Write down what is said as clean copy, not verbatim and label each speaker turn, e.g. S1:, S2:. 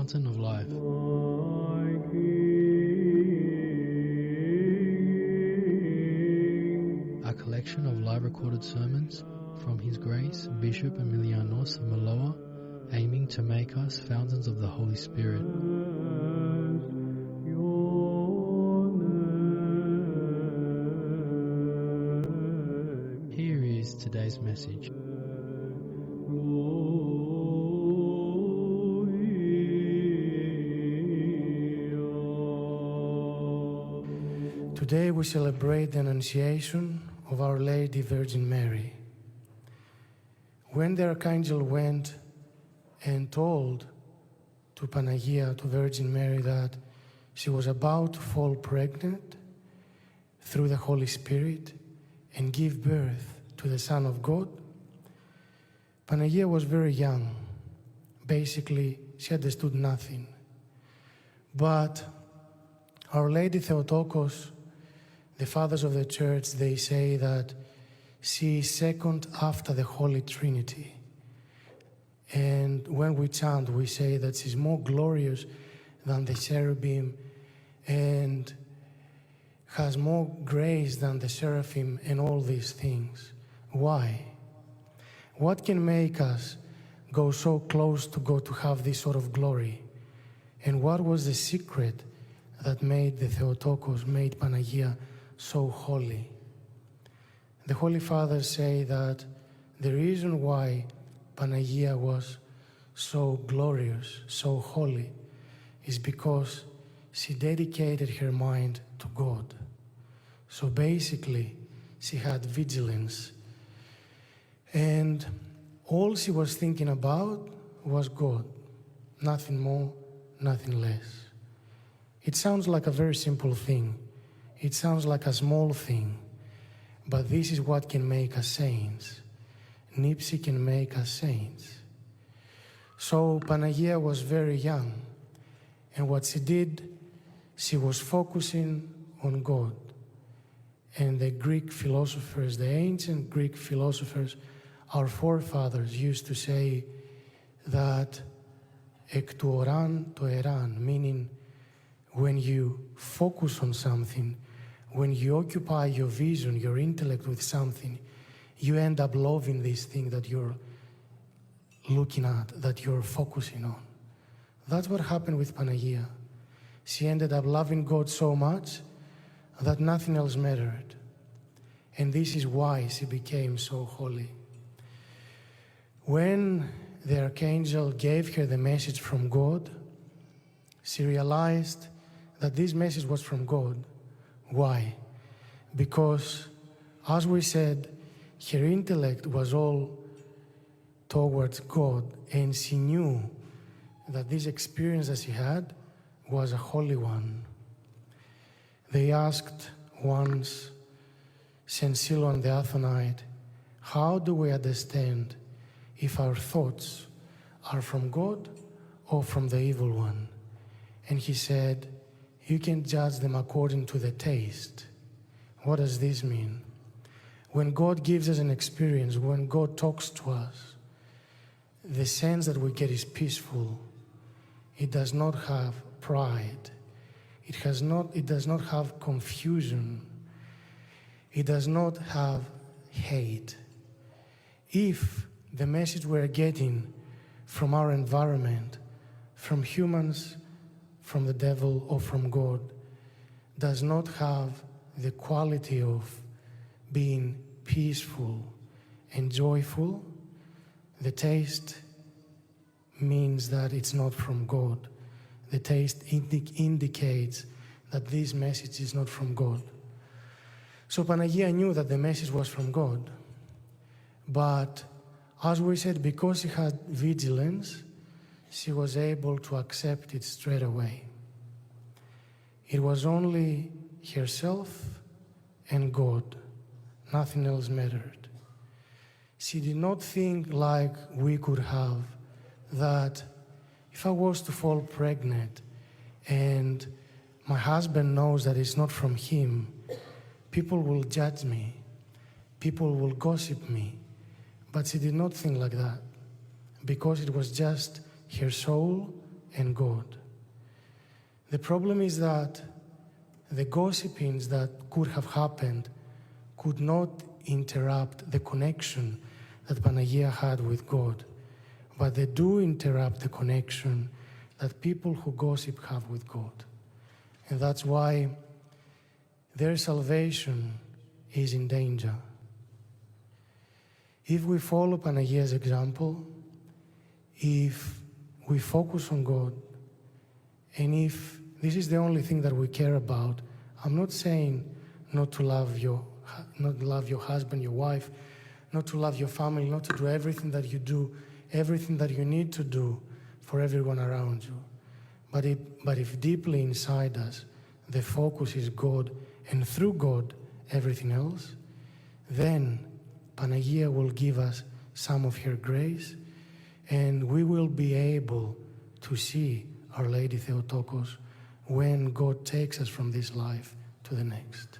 S1: fountain of life. A collection of live recorded sermons from His Grace Bishop Emilianos of Maloa, aiming to make us fountains of the Holy Spirit. Here is today's message.
S2: Today we celebrate the Annunciation of Our Lady Virgin Mary. When the Archangel went and told to Panagia, to Virgin Mary, that she was about to fall pregnant through the Holy Spirit and give birth to the Son of God, Panagia was very young. Basically, she understood nothing. But Our Lady Theotokos, the fathers of the Church, they say that she is second after the Holy Trinity. And when we chant, we say that she's more glorious than the cherubim and has more grace than the seraphim and all these things. Why? What can make us go so close to God to have this sort of glory? And what was the secret that made the Theotokos, made Panagia so holy? The Holy Fathers say that the reason why Panagia was so glorious, so holy, is because she dedicated her mind to God. So basically, she had vigilance. And all she was thinking about was God. Nothing more, nothing less. It sounds like a very simple thing. It sounds like a small thing. But this is what can make us saints. Nepsis can make us saints. So Panagia was very young. And what she did, she was focusing on God. And the Greek philosophers, the ancient Greek philosophers, our forefathers used to say that εκ του οράν το εράν, meaning when you focus on something, when you occupy your vision, your intellect with something, you end up loving this thing that you're looking at, that you're focusing on. That's what happened with Panagia. She ended up loving God so much that nothing else mattered. And this is why she became so holy. When the Archangel gave her the message from God, she realized that this message was from God. Why? Because, as we said, her intellect was all towards God, and she knew that this experience that she had was a holy one. They asked once St. Silouan the Athonite, how do we understand if our thoughts are from God or from the evil one? And he said, you can judge them according to the taste. What does this mean? When God gives us an experience, when God talks to us, the sense that we get is peaceful. It does not have pride. It does not have confusion. It does not have hate. If the message we're getting from our environment, from humans, from the devil, or from God, does not have the quality of being peaceful and joyful, the taste means that it's not from God. The taste indicates that this message is not from God. So Panagia knew that the message was from God. But as we said, because she had vigilance, she was able to accept it straight away. It was only herself and God. Nothing else mattered. She did not think like we could have, that if I was to fall pregnant and my husband knows that it's not from him, people will judge me, people will gossip me. But she did not think like that, because it was just her soul and God. The problem is that the gossipings that could have happened could not interrupt the connection that Panagia had with God, but they do interrupt the connection that people who gossip have with God. And that's why their salvation is in danger. If we follow Panagia's example, if we focus on God, and if this is the only thing that we care about, I'm not saying not to love your husband, your wife, not to love your family, not to do everything that you do, everything that you need to do for everyone around you. But if deeply inside us the focus is God, and through God everything else, then Panagia will give us some of her grace, and we will be able to see Our Lady Theotokos when God takes us from this life to the next.